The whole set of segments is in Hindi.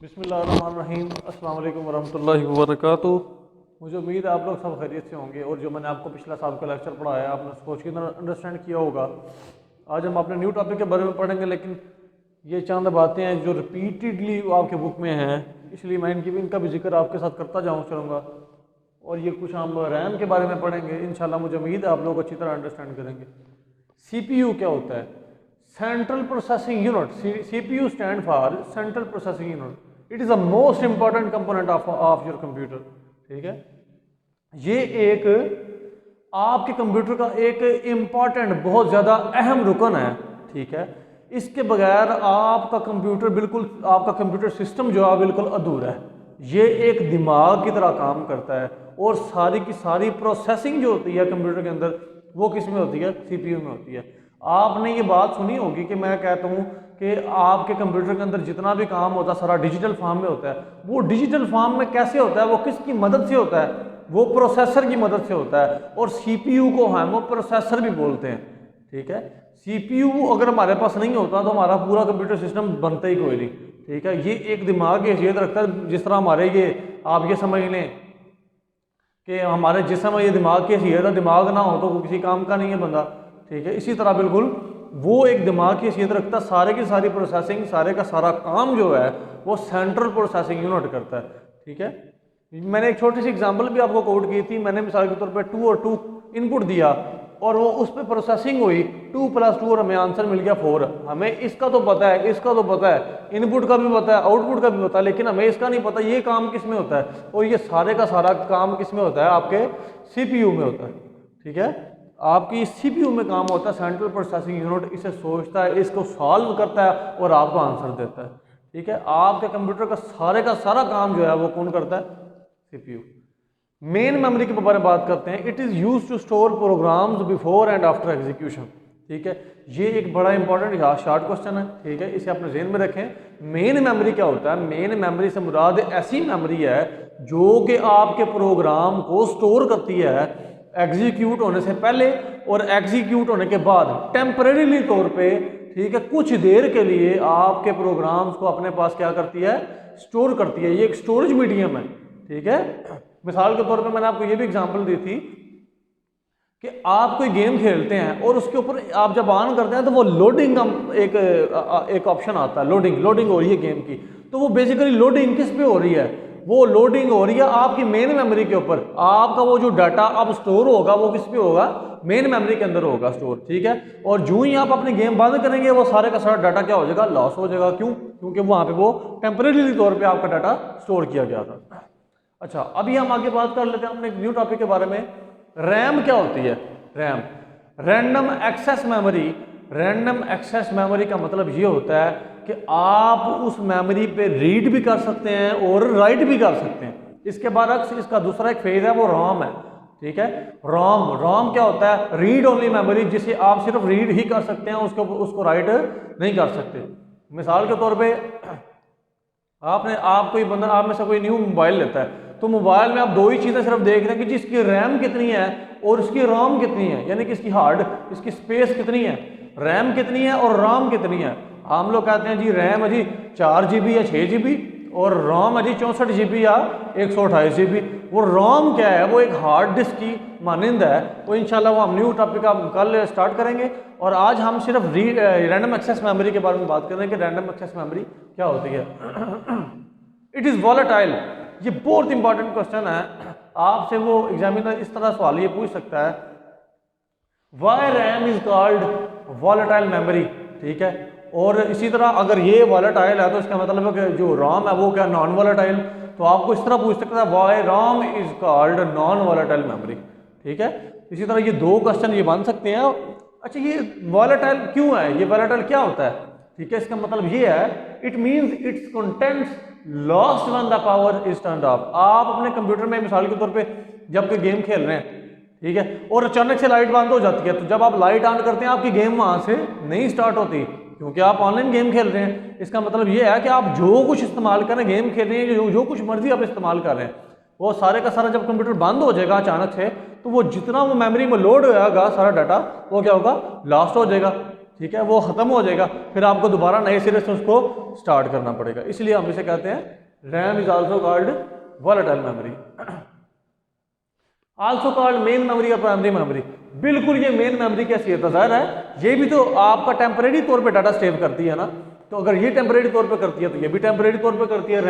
बिस्मिल्लाहिर्रहमानिर्रहीम अस्सलाम वालेकुम वरहमतुल्लाहि वबरकातुहू। मुझे उम्मीद है आप लोग सब खैरियत से होंगे और जो मैंने आपको पिछला साल का लेक्चर पढ़ाया आपने उसको अच्छी तरह अंडरस्टैंड किया होगा। आज हम अपने न्यू टॉपिक के बारे में पढ़ेंगे, लेकिन ये चंद बातें हैं जो रिपीटेडली आपके बुक में हैं, इसलिए मैं इनका भी जिक्र आपके साथ करता चलूँगा। और ये कुछ हम रैम के बारे में पढ़ेंगे इंशाल्लाह। मुझे उम्मीद है आप लोग अच्छी तरह अंडरस्टैंड करेंगे। CPU क्या होता है? Central processing unit. CPU stand for central processing unit. It is the most important component of your computer. ठीक है, ये एक आपके कंप्यूटर का एक इम्पॉर्टेंट बहुत ज़्यादा अहम रुकन है। ठीक है, इसके बगैर आपका कंप्यूटर सिस्टम जो है बिल्कुल अधूरा है। ये एक दिमाग की तरह काम करता है और सारी की सारी प्रोसेसिंग जो होती है कंप्यूटर के अंदर वो किस में होती है? CPU में होती है। आपने ये बात सुनी होगी कि मैं कहता हूँ कि आपके कंप्यूटर के अंदर जितना भी काम होता है सारा डिजिटल फॉर्म में होता है। वो डिजिटल फॉर्म में कैसे होता है? वो किसकी मदद से होता है? वो प्रोसेसर की मदद से होता है। और CPU को हम वो प्रोसेसर भी बोलते हैं। ठीक है, CPU अगर हमारे पास नहीं होता तो हमारा पूरा कंप्यूटर सिस्टम बनता ही कोई नहीं। ठीक है, ये एक दिमाग की हैसियत रखता है। जिस तरह हमारे ये आप ये समझ लें कि हमारे जिस्म में ये दिमाग की हैसियत है, दिमाग ना हो तो किसी काम का नहीं है बंदा। ठीक है, इसी तरह बिल्कुल वो एक दिमाग की हैसियत रखता है। सारे की सारी प्रोसेसिंग, सारे का सारा काम जो है वो सेंट्रल प्रोसेसिंग यूनिट करता है। ठीक है, मैंने एक छोटी सी एग्जांपल भी आपको कोट की थी। मैंने मिसाल के तौर पे 2 और 2 इनपुट दिया और वो उस पर प्रोसेसिंग हुई 2 + 2 और हमें आंसर मिल गया 4। हमें इसका तो पता है, इसका तो पता है, इनपुट का भी पता है, आउटपुट का भी पता है, लेकिन हमें इसका नहीं पता ये काम किस में होता है। और ये सारे का सारा काम किस में होता है? आपके CPU में होता है। ठीक है, आपकी CPU में काम होता है। सेंट्रल प्रोसेसिंग यूनिट इसे सोचता है, इसको सॉल्व करता है और आपको आंसर देता है। ठीक है, आपके कंप्यूटर का सारा काम जो है वो कौन करता है? CPU। मेन मेमोरी के बारे में बात करते हैं। It is use to store programs before and after execution. ठीक है, ये एक बड़ा इंपॉर्टेंट शॉर्ट क्वेश्चन है। ठीक है, इसे अपने ज़हन में रखें। मेन मेमोरी क्या होता है? मेन मेमोरी से मुराद ऐसी मेमोरी है जो कि आपके प्रोग्राम को स्टोर करती है एग्जीक्यूट होने से पहले और एग्जीक्यूट होने के बाद टेम्परेरीली तौर पे। ठीक है, कुछ देर के लिए आपके प्रोग्राम्स को अपने पास क्या करती है? स्टोर करती है। ये एक स्टोरेज मीडियम है। ठीक है, मिसाल के तौर पे मैंने आपको ये भी एग्जांपल दी थी कि आप कोई गेम खेलते हैं और उसके ऊपर आप जब ऑन करते हैं तो वो लोडिंग का एक ऑप्शन आता है। लोडिंग हो रही है गेम की, तो वो बेसिकली लोडिंग किस पे हो रही है? वो लोडिंग हो रही है आपकी मेन मेमोरी के ऊपर। आपका वो जो डाटा अब स्टोर होगा वो किस पे होगा? मेन मेमोरी के अंदर होगा स्टोर। ठीक है, और जो ही आप अपनी गेम बंद करेंगे वो सारे का सारा डाटा क्या हो जाएगा? लॉस हो जाएगा। क्यों? क्योंकि वहां पे वो टेम्परेरी तौर पे आपका डाटा स्टोर किया गया था। अच्छा, अभी हम आगे बात कर लेते हैं अपने न्यू टॉपिक के बारे में। रैम क्या होती है? RAM random access memory. Random access memory का मतलब ये होता है कि आप उस मेमोरी पे रीड भी कर सकते हैं और राइट भी कर सकते हैं। इसके बाद इसका दूसरा एक फेज है, वो रॉम है। ठीक है, रॉम क्या होता है? रीड ओनली मेमोरी, जिसे आप सिर्फ रीड ही कर सकते हैं, उसको राइट नहीं कर सकते। मिसाल के तौर पे आप में से कोई न्यू मोबाइल लेता है तो मोबाइल में आप दो ही चीज़ें सिर्फ देख रहे हैं कि जी इसकी रैम कितनी है और इसकी रोम कितनी है, यानी कि इसकी इसकी स्पेस कितनी है, रैम कितनी है और रोम कितनी है। हम लोग कहते हैं जी रैम है जी 4 GB या 6 GB और रोम है जी 64 GB या 128 GB। वो रोम क्या है? वो एक हार्ड डिस्क की मानंद है। वो इंशाल्लाह वो हम न्यू टॉपिक कल स्टार्ट करेंगे। और आज हम सिर्फ रैंडम एक्सेस मेमोरी के बारे में बात कर रहे हैं कि रैंडम एक्सेस मेमोरी क्या होती है। It is volatile. ये बहुत इंपॉर्टेंट क्वेश्चन है। आपसे वो एग्जामिनर इस तरह सवाल ये पूछ सकता है, why RAM is called volatile memory. ठीक है, और इसी तरह अगर ये वॉलेटाइल है तो इसका मतलब है कि जो रॉम है वो क्या नॉन वॉलेटाइल। तो आपको इस तरह पूछ सकता है, why ROM is called non volatile memory. ठीक है, इसी तरह ये दो क्वेश्चन ये बन सकते हैं। अच्छा, ये वॉलेटाइल क्यों है? ये वॉलेटाइल क्या होता है? ठीक है, इसका मतलब ये है, it means it's contents lost when the power is turned of. आप अपने कंप्यूटर में मिसाल के तौर पे जब कोई गेम खेल रहे हैं, ठीक है, और अचानक से लाइट बंद हो जाती है, तो जब आप लाइट ऑन करते हैं आपकी गेम वहां से नहीं स्टार्ट होती क्योंकि आप ऑनलाइन गेम खेल रहे हैं। इसका मतलब ये है कि आप जो कुछ इस्तेमाल कर रहे हैं, गेम खेल रहे हैं, जो कुछ मर्जी आप इस्तेमाल कर रहे हैं, वो सारे का सारा जब कंप्यूटर बंद हो जाएगा अचानक से, तो वो जितना वो मेमोरी में लोड होगा सारा डाटा वो क्या होगा? लॉस्ट हो जाएगा। ठीक है, वो ख़त्म हो जाएगा, फिर आपको दोबारा नए सिरे से उसको स्टार्ट करना पड़ेगा। इसलिए हम इसे कहते हैं RAM is also called volatile memory, also called main memory और प्राइमरी मेमोरी। बिल्कुल ये मेन मेमोरी की हैसियत है, जाहिर है ये भी तो आपका टेम्परेरी तौर पे डाटा सेव करती है ना, तो अगर ये टेम्परेरी तौर पे करती है तो ये भी टेम्परेरी तौर पे करती है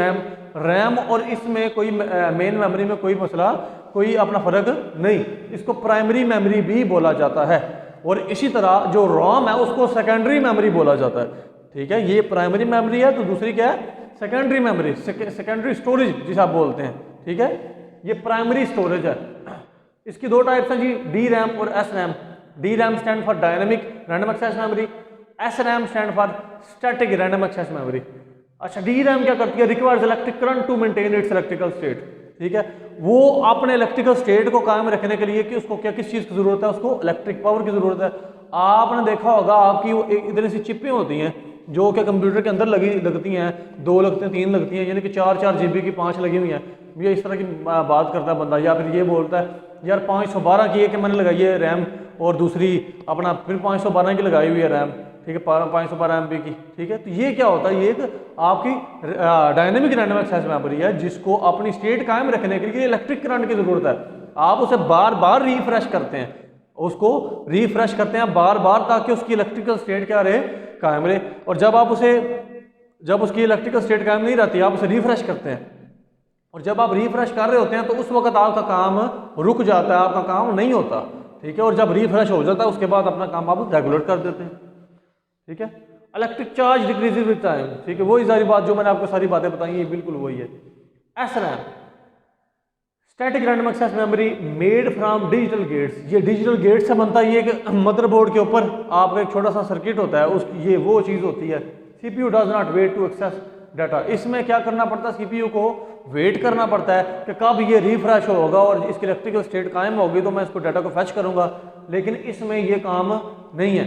रैम और इसमें कोई मेन मेमोरी में कोई मसला, कोई अपना फ़र्क नहीं। इसको प्राइमरी मेमोरी भी बोला जाता है, और इसी तरह जो रोम है उसको सेकेंडरी मेमोरी बोला जाता है। ठीक है, ये प्राइमरी मेमोरी है तो दूसरी क्या है, सेकेंडरी मेमोरी, सेकेंडरी स्टोरेज जिसे आप बोलते हैं। ठीक है, ये प्राइमरी स्टोरेज है। इसकी दो टाइप्स हैं जी, डी रैम और S RAM. D RAM stand for dynamic random access memory, S RAM stand for static random access memory. अच्छा, डी रैम क्या करती है, requires electric current to maintain its electrical state. ठीक है, वो अपने इलेक्ट्रिकल स्टेट को कायम रखने के लिए कि उसको क्या किस चीज़ की ज़रूरत है, उसको इलेक्ट्रिक पावर की ज़रूरत है। आपने देखा होगा आपकी वो इधर सी चिपें होती हैं जो कि कंप्यूटर के अंदर लगती हैं, 2 लगते हैं, 3 लगती हैं, यानी कि 4 GB की 5 लगी हुई हैं। ये इस तरह की बात करता है बंदा, या फिर ये बोलता है यार 512 की है कि मैंने लगाई है रैम और दूसरी अपना फिर 512 की लगाई हुई है रैम। ठीक है, 512 MB की। ठीक है, तो ये क्या होता है, ये एक आपकी डायनेमिक रैंडम एक्सेस मेमोरी है जिसको अपनी स्टेट कायम रखने के लिए इलेक्ट्रिक करंट की ज़रूरत है। आप उसे बार बार रिफ्रेश करते हैं, उसको रिफ्रेश करते हैं बार बार ताकि उसकी इलेक्ट्रिकल स्टेट क्या रहे, कायम रहे। और जब उसकी इलेक्ट्रिकल स्टेट कायम नहीं रहती आप उसे रिफ्रेश करते हैं, और जब आप रिफ्रेश कर रहे होते हैं तो उस वक्त आपका काम रुक जाता है, आपका काम नहीं होता। ठीक है, और जब रिफ्रेश हो जाता है उसके बाद अपना काम आप रेगुलेट कर देते हैं। ठीक है, electric charge decreases with time. ठीक है, वही सारी बात जो मैंने आपको सारी बातें बताई है बिल्कुल वही है। S RAM static random access memory made from digital gates. ये डिजिटल गेट से बनता है, ये एक मदरबोर्ड के ऊपर आपका एक छोटा सा सर्किट होता है, उसकी ये वो चीज़ होती है। CPU does not wait to access data. इसमें क्या करना पड़ता है, CPU को वेट करना पड़ता है कि कब ये रिफ्रेश होगा और इसकी इलेक्ट्रिकल स्टेट कायम होगी तो मैं इसको डाटा को फैच करूंगा, लेकिन इसमें ये काम नहीं है।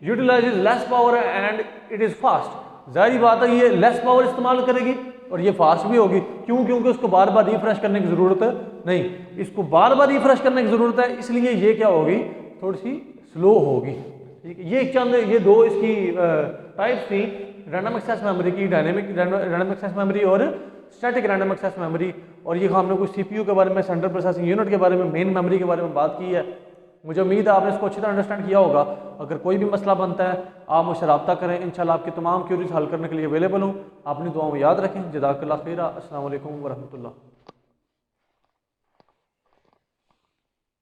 Utilises less power and it is fast. जाहिर बात है ये लेस पावर इस्तेमाल करेगी और ये फास्ट भी होगी। क्यों? क्योंकि उसको बार बार रिफ्रेश करने की ज़रूरत नहीं, इसको बार बार रिफ्रेश करने की ज़रूरत है, इसलिए ये क्या होगी, थोड़ी सी स्लो होगी। ठीक है, ये दो इसकी टाइप्स थी रैंडम एक्सेस मेमोरी की, डायनेमिक रैंडम एक्सेस मेमोरी और स्टैटिक रैंडम एक्सेस मेमोरी। और ये हमने कुछ CPU के बारे में, सेंट्रल प्रोसेसिंग यूनिट के बारे में, मेन मेमोरी के बारे में बात की है। मुझे उम्मीद है आपने इसको अच्छी तरह अंडरस्टैंड किया होगा। अगर कोई भी मसला बनता है आप मुझसे रब्ता करें, इंशाल्लाह आपकी तमाम क्यूरीज हल करने के लिए अवेलेबल हूँ। अपनी दुआओं में याद रखें। जज़ाकल्लाह खैरा। अस्सलाम वालेकुम व रहमतुल्लाह।